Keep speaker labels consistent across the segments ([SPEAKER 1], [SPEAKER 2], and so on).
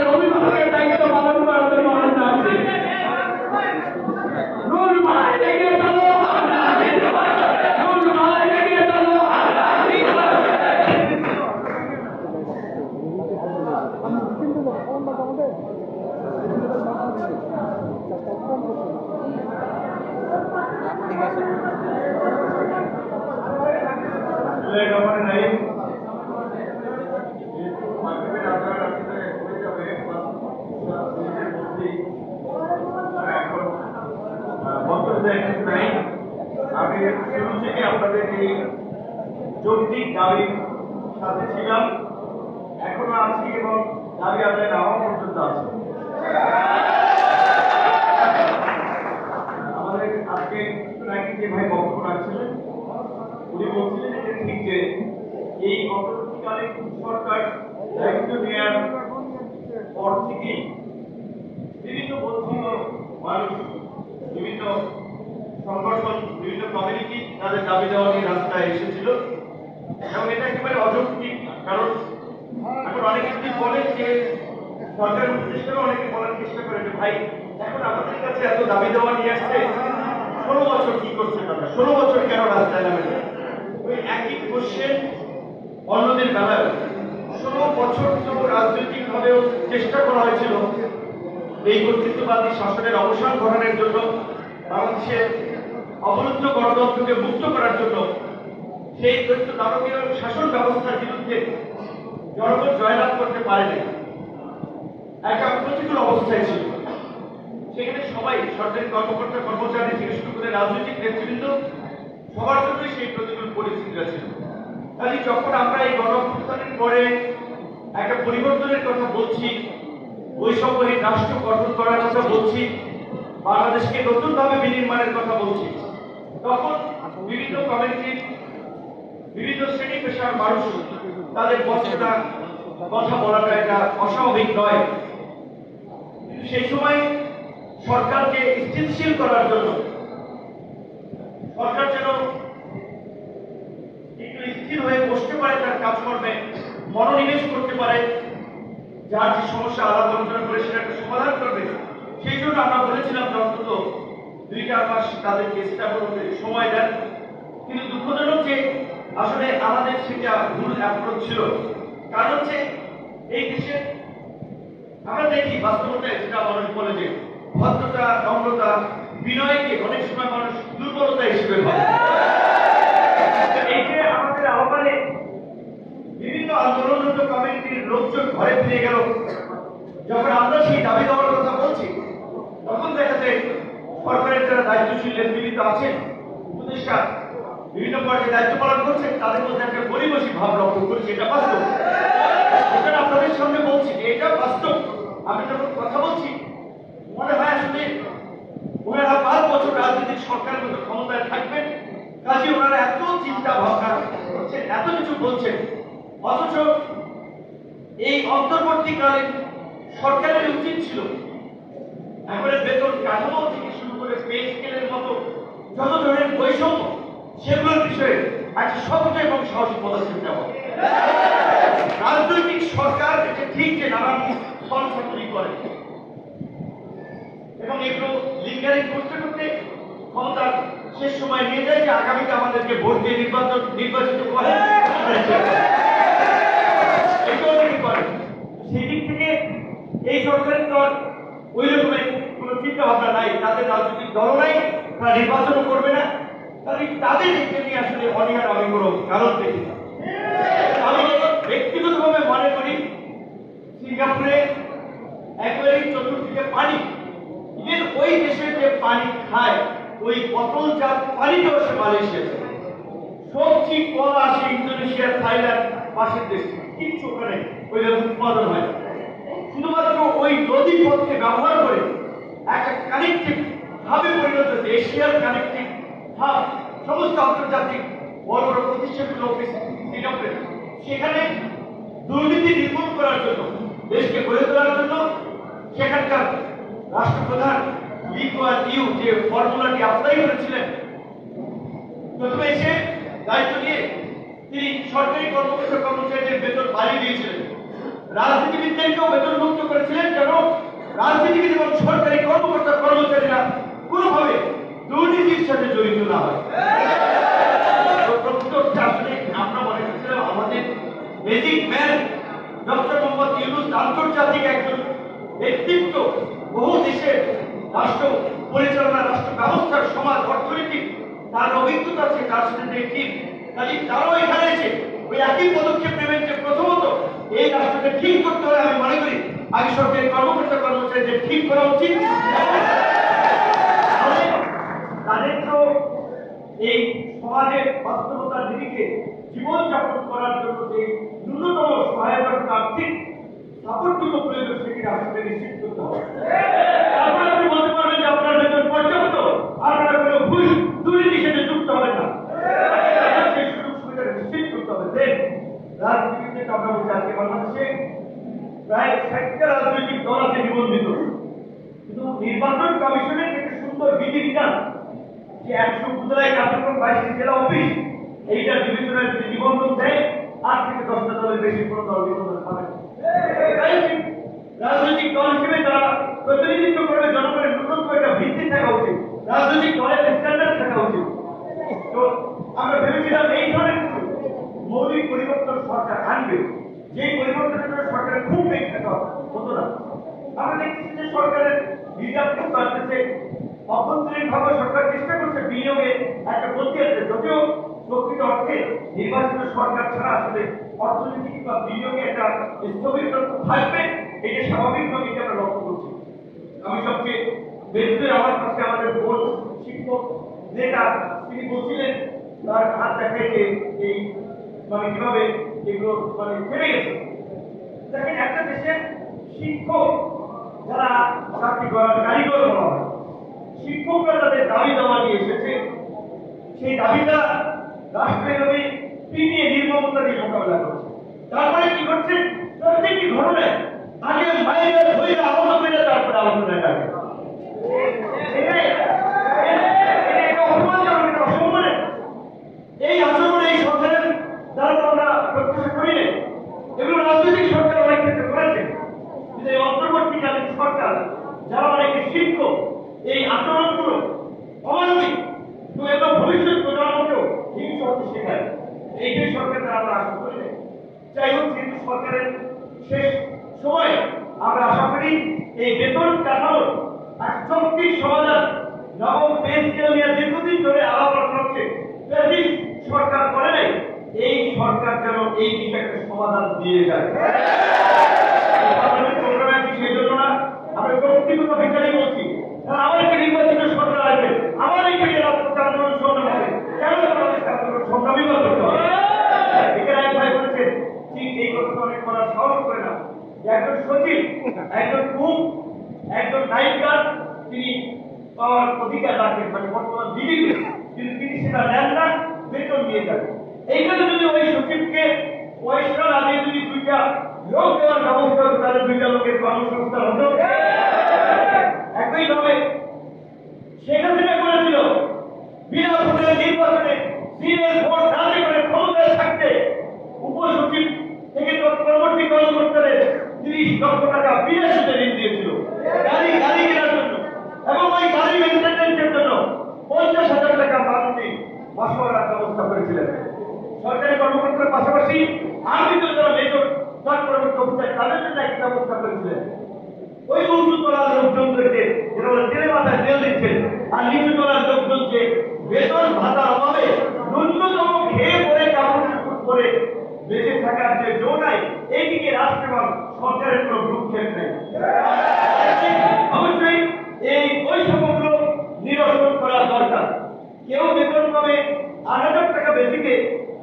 [SPEAKER 1] আমাদের অভিভাবকের দায়িত্ব পালন করার জন্য আমরা আছি। রুল মানায় এগিয়ে চলো, রুল মানায় এগিয়ে চলো।
[SPEAKER 2] আমি শুরু থেকে আপনাদের এই যৌক্তিক দাবির সাথে ছিলাম, এখনো আছি এবং দাবি আদায় না হওয়া পর্যন্ত আছে। আমাদের আজকে নাকি যে ভাই বক্তব্য রাখছিলেন উনি বলছিলেন যে ঠিক যে এই অন্তর্বর্তীকালীন সরকার দায়িত্ব নেওয়ার পর থেকেই বিভিন্ন বঞ্চিত মানুষ, বিভিন্ন সংগঠন, বিভিন্ন কমিউনিটি তাদের দাবি দেওয়া নিয়ে রাস্তায় এসেছিল এবং এটা একেবারে অযৌক্তিক। কারণ এখন অনেকে যদি বলেন যে সরকার উপদেষ্টারা অনেকে বলার চেষ্টা করে যে ভাই এখন আমাদের কাছে এত দাবি দেওয়া নিয়ে আসছে, 16 বছর কি করছে তারা, 16 বছর কেন রাস্তায় নামে? ওই একই কোশ্চেন অন্যদের বেলায় 16 বছর তো রাজনৈতিক ভাবেও চেষ্টা করা হয়েছিল এই কর্তৃত্ববাদী শাসনের অবসান ঘটানোর জন্য, বাংলাদেশের অবরুদ্ধ গণতন্ত্রকে মুক্ত করার জন্য। সেই দানবীয় শাসন ব্যবস্থার বিরুদ্ধে জনগণ জয়লাভ করতে পারেনি, একটা প্রতিকূল অবস্থায় ছিল। সেখানে সবাই, সরকারি কর্মকর্তা কর্মচারী থেকে শুরু করে রাজনৈতিক নেতৃবৃন্দ, সবার জন্যই সেই প্রতিকূল পরিস্থিতিটা ছিল। কাজে যখন আমরা এই গণঅভ্যুত্থানের পরে একটা পরিবর্তনের কথা বলছি, বৈষম্যহীন রাষ্ট্র গঠন করার কথা বলছি, বাংলাদেশকে নতুনভাবে বিনির্মাণের কথা বলছি, তখন বিভিন্ন কমিউনিটির বিভিন্ন শ্রেণী পেশার মানুষ তাদের বক্তব্য কথা বলাটা এটা অস্বাভাবিক নয়। কিন্তু সেই সময় সরকারকে স্থিতিশীল করার জন্য, সরকার যেন একটু স্থির হয়ে বসতে পারে, তার কাজকর্মে মনোনিবেশ করতে পারে, যার যে সমস্যা আলাপ আলোচনা করে সেটা একটা সমাধান করবে, সেই জন্য আমরা বলেছিলাম যে অন্তত 2-4 মাস তাদেরকে স্টেবল হতে সময় দেন। কিন্তু দুঃখজনক যে আসলে আমাদের সেটা ভুল অ্যাপ্রোচ ছিল। কারণ হচ্ছে এই দেশে আমরা দেখি বাস্তবতায় যেটা মানুষ বলে যে ভদ্রতা, নম্রতা, বিনয়কে অনেক সময় মানুষ দুর্বলতা হিসেবে ভাবে। এই যে আমাদের আহ্বানে বিভিন্ন আন্দোলনরত কমিউনিটির লোকজন ঘরে ফিরে গেল, যখন আমরা সেই দাবি দেওয়ার কথা বলছি, তখন দেখা যায় সরকারের যারা দায়িত্বশীল নেতৃবৃন্দ আছেন, উপদেষ্টা বিভিন্ন পর্যায়ে দায়িত্ব পালন করছেন, তাদের মধ্যে একটা গরিবসী ভাব লক্ষ্য করছি। এটা বাস্তব, সেটা আপনাদের সামনে বলছি যে এটা বাস্তব। আমি যখন কথা বলছি মনে হয় আসলে ওনারা 5 বছর রাজনৈতিক সরকারের মতো ক্ষমতায় থাকবেন, কাজে ওনারা এত চিন্তা ভাবনা করছেন, এত কিছু বলছেন, অথচ এই অন্তর্বর্তীকালীন সরকারের উচিত ছিল একবারে বেতন কাঠামো থেকে শুরু করে পে স্কেলের মতো যত ধরনের বৈষম্য, সেগুলোর বিষয়ে একটা শক্ত এবং সাহসী পদক্ষেপ নেওয়া। রাজনৈতিক সরকার এটা ঠিক যে নানান ফলসাফলি করে এবং এগুলো লিঙ্গারিং করতে করতে ক্ষমতার শেষ সময় নিয়ে যায় যে আগামীতে আমাদেরকে ভোট দিয়ে নির্বাচিত করে। সেদিক থেকে এই সরকারের তো ওই রকমের কোনো চিন্তা ভাবনা নাই, তাদের রাজনৈতিক দল নাই, তারা নির্বাচনও করবে না। তাদের দিকটা নিয়ে আসলে অনিহার আমি কোনো কারণ দেখি না। আমি ব্যক্তিগতভাবে মনে করি সিঙ্গাপুরে একেবারেই চতুর্দিকে পানি, ইভেন ওই দেশে যে পানি খায় ওই বোতলজাত পানিটাও সে মালয়েশিয়াতে, সবজি কলা আসে ইন্দোনেশিয়া, থাইল্যান্ড, পাশের দেশ, কিচ্ছু ওখানে ওই উৎপাদন হয়। শুধুমাত্র ওই নদী পথকে ব্যবহার করে একটা কানেক্টিভ ভাবে পরিণত হয়েছে, এশিয়ার কানেক্টিভ হাব, সমস্ত আন্তর্জাতিক বড় বড় প্রতিষ্ঠানগুলো অফিস সিঙ্গাপুরে। সেখানে দুর্নীতি নির্মূল করার জন্য, দেশকে গড়ে তোলার জন্য সেখানকার রাষ্ট্রপ্রধান লি কুয়ান ইউ যে ফর্মুলাটি অ্যাপ্লাই করেছিলেন, প্রথমে এসে দায়িত্ব নিয়ে তিনি সরকারি কর্মকর্তা কর্মচারীদের বেতন বাড়িয়ে দিয়েছিলেন, রাজনীতিবিদদেরকেও বেতন মুক্ত করেছিলেন যেন রাজনীতিবিদ এবং সরকারি কর্মকর্তা কর্মচারীরা কোনোভাবে দুর্নীতির সাথে জড়িত না হয়। প্রকৃতটা আসলে আমরা মনে করছিলাম আমাদের basic man doctor Mohammad Yunus আন্তর্জাতিক একজন ব্যক্তিত্ব, বহু দেশের রাষ্ট্র পরিচালনা, রাষ্ট্র ব্যবস্থার, সমাজ, অর্থনীতিক তার অভিজ্ঞতা আছে, তার সাথে টিম, কাজে তারাও এখানে এসে ওই একই পদক্ষেপ নেবেন যে প্রথমত এই রাষ্ট্রকে ঠিক করতে হলে আমি মনে করি আগে সরকারি কর্মকর্তা কর্মচারীদের ঠিক করা উচিত। তাদের তো এই সমাজের বাস্তবতার দিকে জীবনযাপন করার জন্য যে ন্যূনতম সহায়তা, আর্থিক সাপোর্টটুকু প্রয়োজন সেটি রাষ্ট্রকে নিশ্চিত করতে হবে। তারপরে আপনি বলতে পারবেন যে আপনার বেতন পর্যাপ্ত, আপনারা কোনো ঘুষ দুর্নীতির সাথে যুক্ত হবেন না, সেই সুযোগ সুবিধা নিশ্চিত করতে হবে। দেন রাজনীতিতে আমরা বলছি আজকে বাংলাদেশে প্রায় 60টা রাজনৈতিক দল আছে নিবন্ধিত, কিন্তু নির্বাচন কমিশনের একটা সুন্দর বিধিবিধান যে 100 উপজেলায় কার্যক্রম 22টি জেলা অফিস, এইটার বিবেচনায় যদি নিবন্ধন দেয় 8 থেকে 10টা দলের বেশি কোনো দল নিবন্ধন পাবে না। রাজনৈতিক দল হিসেবে যারা প্রতিনিধিত্ব করবে জনগণের ন্যূনতম একটা ভিত্তি থাকা উচিত, রাজনৈতিক দলের স্ট্যান্ডার্ড থাকা উচিত। তো আমরা ভেবেছিলাম এই ধরনের কিছু মৌলিক পরিবর্তন সরকার আনবে, যে পরিবর্তনের জন্য সরকারের খুব বেগ থাকা হতো না। আমরা দেখছি যে সরকারের রিজার্ভ খুব বাড়তেছে, অভ্যন্তরীণভাবে সরকার চেষ্টা করছে বিনিয়োগে একটা গতি আনতে, যদিও প্রকৃত অর্থে নির্বাচিত সরকার ছাড়া আসলে অর্থনৈতিক বা বিনিয়োগে একটা স্থবিরতা থাকবে, এটা স্বাভাবিক নয়, এটা আমরা লক্ষ্য করছি। আমি সবচেয়ে বেশি আমার কাছে আমাদের বোর্ড শিক্ষক নেতা তিনি বলছিলেন, তার হাত দেখায় যে এই মানে কিভাবে এগুলো মানে থেমে গেছে। দেখেন একটা দেশের শিক্ষক যারা চাকরি করার কারিগর বলা হয়, শিক্ষকরা তাদের দাবি দাওয়া নিয়ে এসেছে, সেই দাবিটা রাষ্ট্রীয়ভাবে পিনিয়ে নির্মমতা দিয়ে মোকাবেলা করছে। তারপরে কি করছে, প্রত্যেকটি ঘটনায় আগে মায়ের ধৈর্য আহত করে তারপরে আলোচনায় ডাকে। এই আচরণ এই সরকারের দ্বারা তো আমরা প্রত্যাশা করি না। এগুলো রাজনৈতিক সরকার অনেক ক্ষেত্রে করেছে, কিন্তু এই অন্তর্বর্তীকালীন সরকার যারা অনেকে শিক্ষক এই আচরণগুলো অমানবিক, তো এগুলো ভবিষ্যৎ প্রজন্মকেও হিংস হতে শেখায়, এইটাই সরকার দ্বারা আমরা আশা করি না। যাই হোক, কিন্তু সরকারের শেষ সময় আমরা আশা করি এই বেতন কাঠামোর এক যৌক্তিক সমাধান, নবম পে স্কেল নিয়ে দীর্ঘদিন ধরে আলাপ আলোচনা হচ্ছে, সরকার করে নাই, এই সরকার যেন এই বিষয়টা সমাধান দিয়ে যায়। সেই জন্য না আমরা যৌক্তিকতা বিচারই বলছি, আমার একটা নির্বাচিত সরকার আসবে, আমার এখানে আন্দোলন সংগ্রাম হবে, কেন সংগ্রামী করতে হবে? এখানে এক ভাই বলেছেন ঠিক এই কথা অনেক করার সাহস করে না, একজন সচিব, একজন কুক, একজন নায়িকা তিনি পাওয়ার অধিকার রাখেন, মানে বর্তমান বিধিগুলো, কিন্তু তিনি সেটা নেন না, বেতন নিয়ে যাবেন। এইখানে যদি ওই সচিবকে পয়সা না দিয়ে যদি 2টা লোক দেওয়ার ব্যবস্থা হতো, তাহলে 2টা লোকের কর্মসংস্থান হতো। একইভাবে শেখ হাসিনা করেছিল, বিনা ভোটের নির্বাচনে দিনের ভোট রাতে করে ক্ষমতায় থাকতে উপসচিব থেকে পরবর্তী কর্মকর্তাদের 30 লক্ষ টাকা বিনা সুদে ঋণ দিয়েছিল গাড়ি কেনার জন্য, এবং ওই গাড়ি মেনটেন্যান্সের জন্য 50,000 টাকা মান্থলি মাসওয়ারার ব্যবস্থা করেছিলেন। সরকারি কর্মকর্তার পাশাপাশি আর্মিতে যারা মেজর পরবর্তী অফিসার তাদের জন্য একটা ব্যবস্থা করেছিলেন। ওই উঁচু তলার লোকজনদেরকে যারা তেলে মাথায় তেল দিচ্ছেন, আর নিচু তলার লোকজনকে বেতন ভাতার অভাবে ন্যূনতম খেয়ে পরে কাপড় করে বেঁচে থাকার যে জো নাই, এইদিকে রাষ্ট্র এবং সরকারের কোনো ভ্রুক্ষেপ নেই। অবশ্যই এই বৈষম্যগুলো নিরসন করা দরকার। কেউ বেতন পাবে 8,000 টাকা বেশিকে,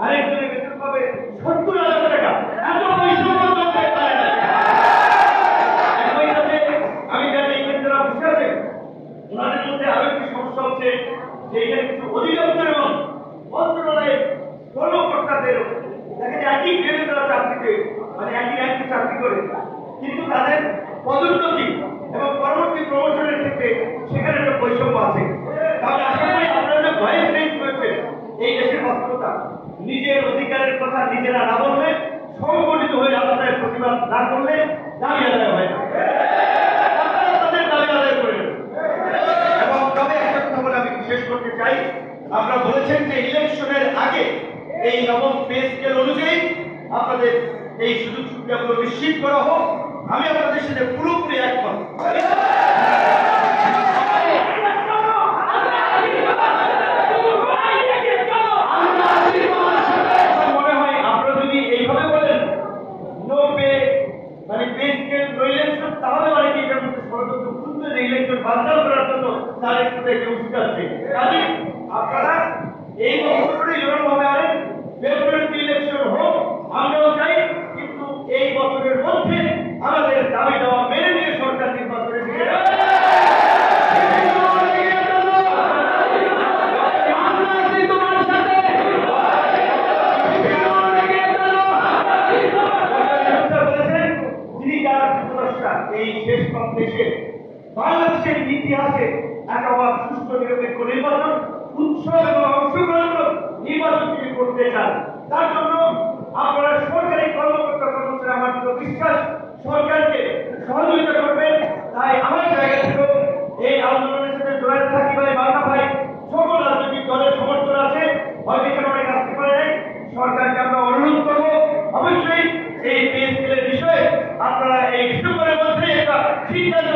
[SPEAKER 2] আরেকজনের বেতন পাবে 70,000 টাকা, এত বৈষম্য চলতে পারে না। আমি জানি এখানে যারা বসে আছেন ওনাদের মধ্যে আরো একটি সমস্যা হচ্ছে যে এখানে কিছু অধিদপ্তর এবং মন্ত্রণালয়ের কর্মকর্তাদের দেখেন একই গ্রেডে তারা চাকরিতে মানে একই র্যাঙ্কে চাকরি করে, কিন্তু তাদের পদোন্নতি এই নবম পে স্কেল অনুযায়ী আপনাদের এই সুযোগ সুবিধাগুলো নিশ্চিত করা হোক। আমি আপনাদের সাথে পুরোপুরি একমত। মনে হয় আপনারা যদি এইভাবে বলেন নো পে মানে পে স্কেল নো ইলেকশন, তাহলে অনেকে এটার মধ্যে ষড়যন্ত্র খুঁজতে যে ইলেকশন বানচাল করার জন্য তাদের মধ্যে কেউ শিখাচ্ছে। কাজে আপনারা এই বছরটা জোরালোভাবে আনেন, ফেব্রুয়ারিতে ইলেকশন হোক, আমরাও চাই, কিন্তু এই বছরের মধ্যে আমাদের দাবি দেওয়া মেনে নিয়ে সরকার নির্বাচনে ফিরে আসবে। এই শেষ কংগ্রেসে বাংলাদেশের ইতিহাসে একেবারে সুষ্ঠু নিরপেক্ষ নির্বাচন, উৎসব এবং অংশগ্রহণ নির্বাচন তিনি করতে চান। তার জন্য আপনারা সরকারি কর্মকর্তা কর্মচারী, আমার দৃঢ় বিশ্বাস সরকারকে সহযোগিতা করবেন। তাই আমার জায়গা থেকে এই আন্দোলনের সাথে জড়িত থাকি ভাই, মাতা ভাই, সকল রাজনৈতিক দলের সমর্থন আছে, হয়তো এখানে অনেক আসতে পারে নাই। সরকারকে আমরা অনুরোধ করবো অবশ্যই এই পে স্কেলের বিষয়ে আপনারা এই ডিসেম্বরের মধ্যে একটা সিদ্ধান্ত